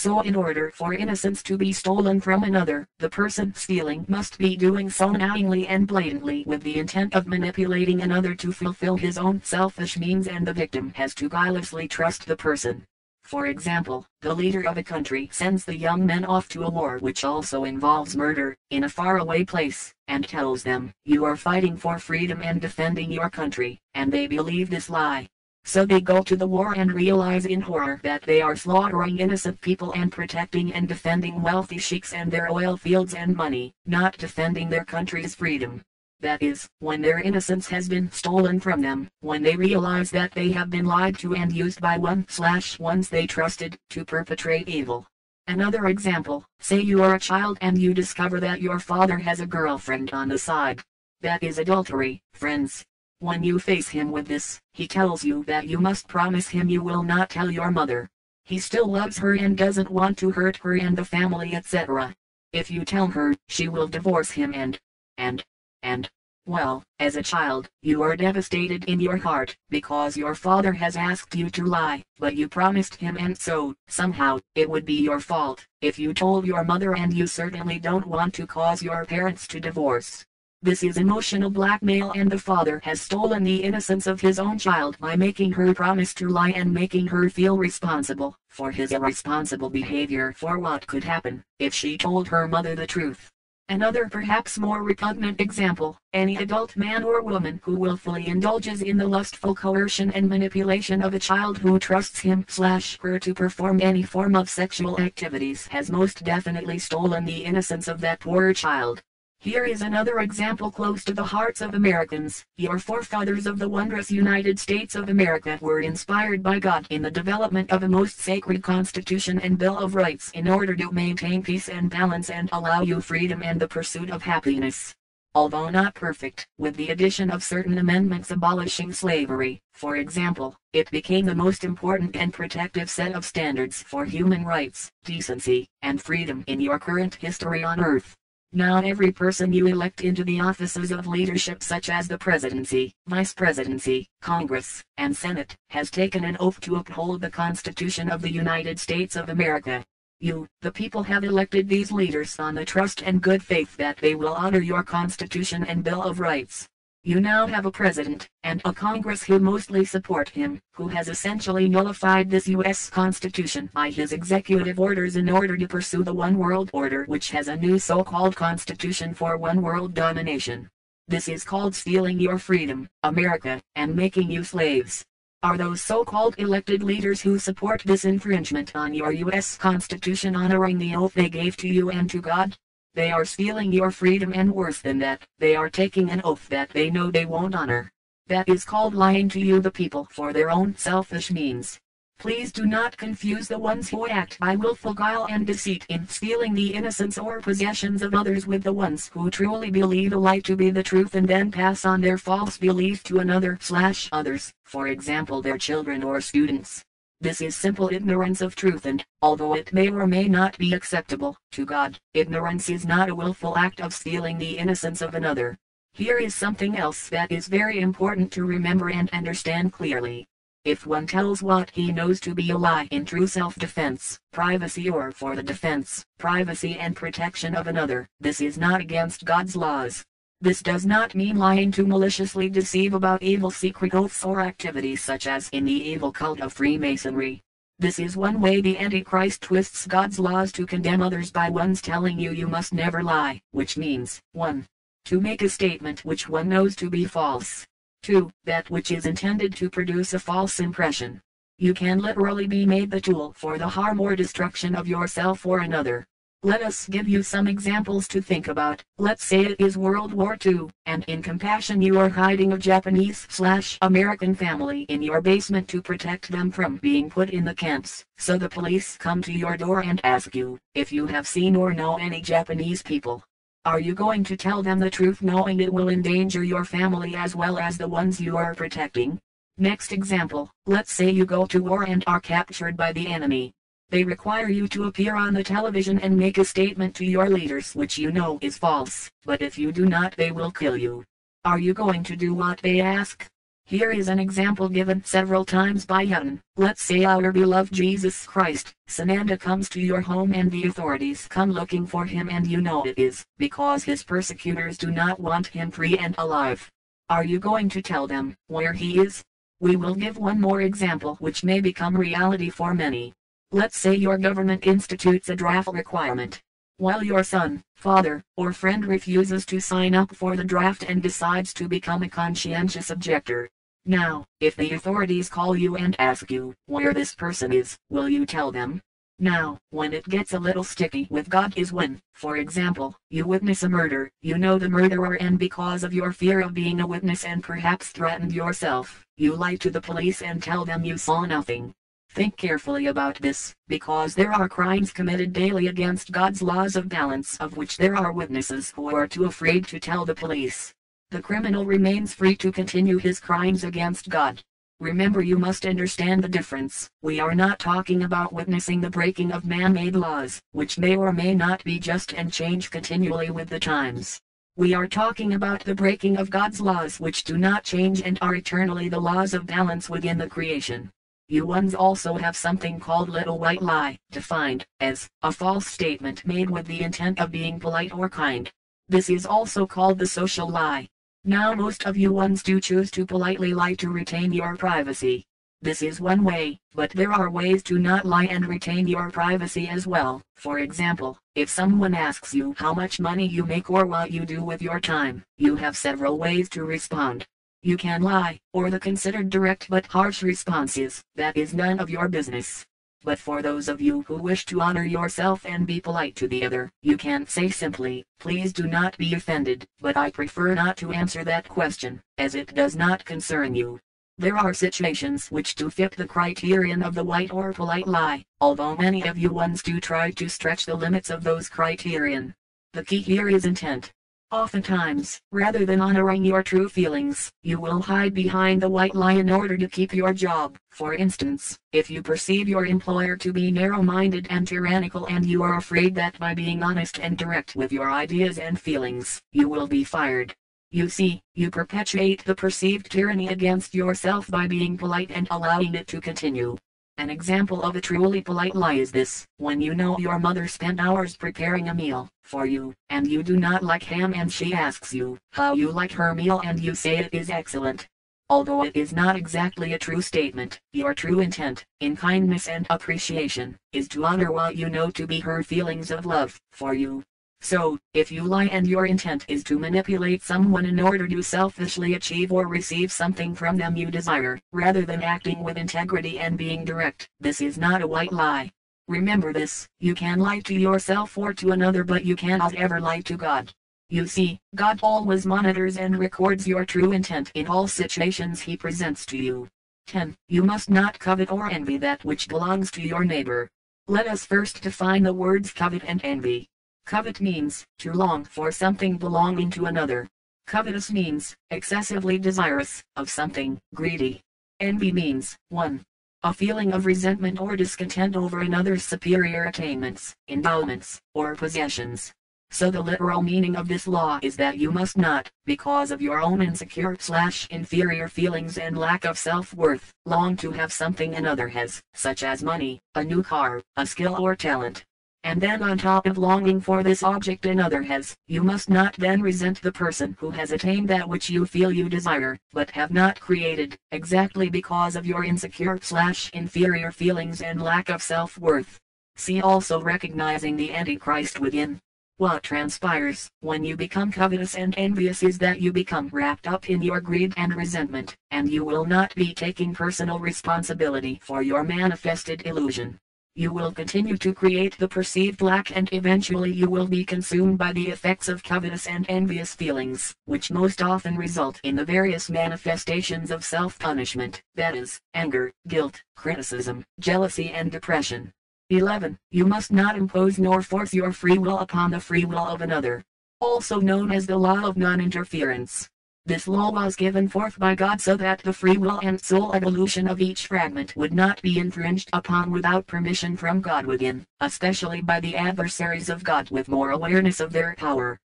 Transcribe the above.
So in order for innocence to be stolen from another, the person stealing must be doing so knowingly and blatantly with the intent of manipulating another to fulfill his own selfish means, and the victim has to guilelessly trust the person. For example, the leader of a country sends the young men off to a war which also involves murder, in a faraway place, and tells them, "You are fighting for freedom and defending your country," and they believe this lie. So they go to the war and realize in horror that they are slaughtering innocent people and protecting and defending wealthy sheiks and their oil fields and money, not defending their country's freedom. That is, when their innocence has been stolen from them, when they realize that they have been lied to and used by ones they trusted, to perpetrate evil. Another example, say you are a child and you discover that your father has a girlfriend on the side. That is adultery, friends. When you face him with this, he tells you that you must promise him you will not tell your mother. He still loves her and doesn't want to hurt her and the family, etc. If you tell her, she will divorce him and, well, as a child, you are devastated in your heart, because your father has asked you to lie, but you promised him, and so, somehow, it would be your fault, if you told your mother, and you certainly don't want to cause your parents to divorce. This is emotional blackmail, and the father has stolen the innocence of his own child by making her promise to lie and making her feel responsible for his irresponsible behavior, for what could happen if she told her mother the truth. Another perhaps more repugnant example, any adult man or woman who willfully indulges in the lustful coercion and manipulation of a child who trusts him/her to perform any form of sexual activities has most definitely stolen the innocence of that poor child. Here is another example close to the hearts of Americans. Your forefathers of the wondrous United States of America were inspired by God in the development of a most sacred Constitution and Bill of Rights in order to maintain peace and balance and allow you freedom and the pursuit of happiness. Although not perfect, with the addition of certain amendments abolishing slavery, for example, it became the most important and protective set of standards for human rights, decency, and freedom in your current history on Earth. Now every person you elect into the offices of leadership, such as the presidency, vice presidency, Congress, and Senate, has taken an oath to uphold the Constitution of the United States of America. You, the people, have elected these leaders on the trust and good faith that they will honor your Constitution and Bill of Rights. You now have a president, and a Congress who mostly support him, who has essentially nullified this U.S. Constitution by his executive orders in order to pursue the One World Order, which has a new so-called Constitution for One World domination. This is called stealing your freedom, America, and making you slaves. Are those so-called elected leaders who support this infringement on your U.S. Constitution honoring the oath they gave to you and to God? They are stealing your freedom, and worse than that, they are taking an oath that they know they won't honor. That is called lying to you, the people, for their own selfish means. Please do not confuse the ones who act by willful guile and deceit in stealing the innocence or possessions of others with the ones who truly believe a lie to be the truth and then pass on their false belief to another/others, for example their children or students. This is simple ignorance of truth, and, although it may or may not be acceptable to God, ignorance is not a willful act of stealing the innocence of another. Here is something else that is very important to remember and understand clearly. If one tells what he knows to be a lie in true self-defense, privacy, or for the defense, privacy and protection of another, this is not against God's laws. This does not mean lying to maliciously deceive about evil secret oaths or activities such as in the evil cult of Freemasonry. This is one way the Antichrist twists God's laws to condemn others by one's telling you you must never lie, which means, 1. To make a statement which one knows to be false. 2. That which is intended to produce a false impression. You can literally be made the tool for the harm or destruction of yourself or another. Let us give you some examples to think about. Let's say it is World War II, and in compassion you are hiding a Japanese/American family in your basement to protect them from being put in the camps. So the police come to your door and ask you if you have seen or know any Japanese people. Are you going to tell them the truth knowing it will endanger your family as well as the ones you are protecting? Next example, let's say you go to war and are captured by the enemy. They require you to appear on the television and make a statement to your leaders which you know is false, but if you do not they will kill you. Are you going to do what they ask? Here is an example given several times by Heaven. Let's say our beloved Jesus Christ, Sananda, comes to your home and the authorities come looking for him, and you know it is because his persecutors do not want him free and alive. Are you going to tell them where he is? We will give one more example which may become reality for many. Let's say your government institutes a draft requirement, while your son, father, or friend refuses to sign up for the draft and decides to become a conscientious objector. Now, if the authorities call you and ask you where this person is, will you tell them? Now, when it gets a little sticky with God is when, for example, you witness a murder, you know the murderer, and because of your fear of being a witness and perhaps threatened yourself, you lie to the police and tell them you saw nothing. Think carefully about this, because there are crimes committed daily against God's laws of balance of which there are witnesses who are too afraid to tell the police. The criminal remains free to continue his crimes against God. Remember, you must understand the difference. We are not talking about witnessing the breaking of man-made laws, which may or may not be just and change continually with the times. We are talking about the breaking of God's laws, which do not change and are eternally the laws of balance within the creation. You ones also have something called little white lie, defined as a false statement made with the intent of being polite or kind. This is also called the social lie. Now most of you ones do choose to politely lie to retain your privacy. This is one way, but there are ways to not lie and retain your privacy as well. For example, if someone asks you how much money you make or what you do with your time, you have several ways to respond. You can lie, or the considered direct but harsh response is, that is none of your business. But for those of you who wish to honor yourself and be polite to the other, you can say simply, please do not be offended, but I prefer not to answer that question, as it does not concern you. There are situations which do fit the criterion of the white or polite lie, although many of you ones do try to stretch the limits of those criterion. The key here is intent. Oftentimes, rather than honoring your true feelings, you will hide behind the white lie in order to keep your job. For instance, if you perceive your employer to be narrow-minded and tyrannical and you are afraid that by being honest and direct with your ideas and feelings, you will be fired. You see, you perpetuate the perceived tyranny against yourself by being polite and allowing it to continue. An example of a truly polite lie is this: when you know your mother spent hours preparing a meal for you, and you do not like ham, and she asks you how you like her meal and you say it is excellent. Although it is not exactly a true statement, your true intent, in kindness and appreciation, is to honor what you know to be her feelings of love for you. So, if you lie and your intent is to manipulate someone in order to selfishly achieve or receive something from them you desire, rather than acting with integrity and being direct, this is not a white lie. Remember this: you can lie to yourself or to another, but you cannot ever lie to God. You see, God always monitors and records your true intent in all situations He presents to you. 10. You must not covet or envy that which belongs to your neighbor. Let us first define the words covet and envy. Covet means to long for something belonging to another. Covetous means excessively desirous of something, greedy. Envy means 1. A feeling of resentment or discontent over another's superior attainments, endowments, or possessions. So the literal meaning of this law is that you must not, because of your own insecure/inferior feelings and lack of self-worth, long to have something another has, such as money, a new car, a skill or talent. And then on top of longing for this object another has, you must not then resent the person who has attained that which you feel you desire, but have not created, exactly because of your insecure/inferior feelings and lack of self-worth. See also recognizing the Antichrist within. What transpires when you become covetous and envious is that you become wrapped up in your greed and resentment, and you will not be taking personal responsibility for your manifested illusion. You will continue to create the perceived lack, and eventually you will be consumed by the effects of covetous and envious feelings, which most often result in the various manifestations of self-punishment, that is, anger, guilt, criticism, jealousy and depression. 11. You must not impose nor force your free will upon the free will of another. Also known as the law of non-interference. This law was given forth by God so that the free will and soul evolution of each fragment would not be infringed upon without permission from God within, especially by the adversaries of God with more awareness of their power.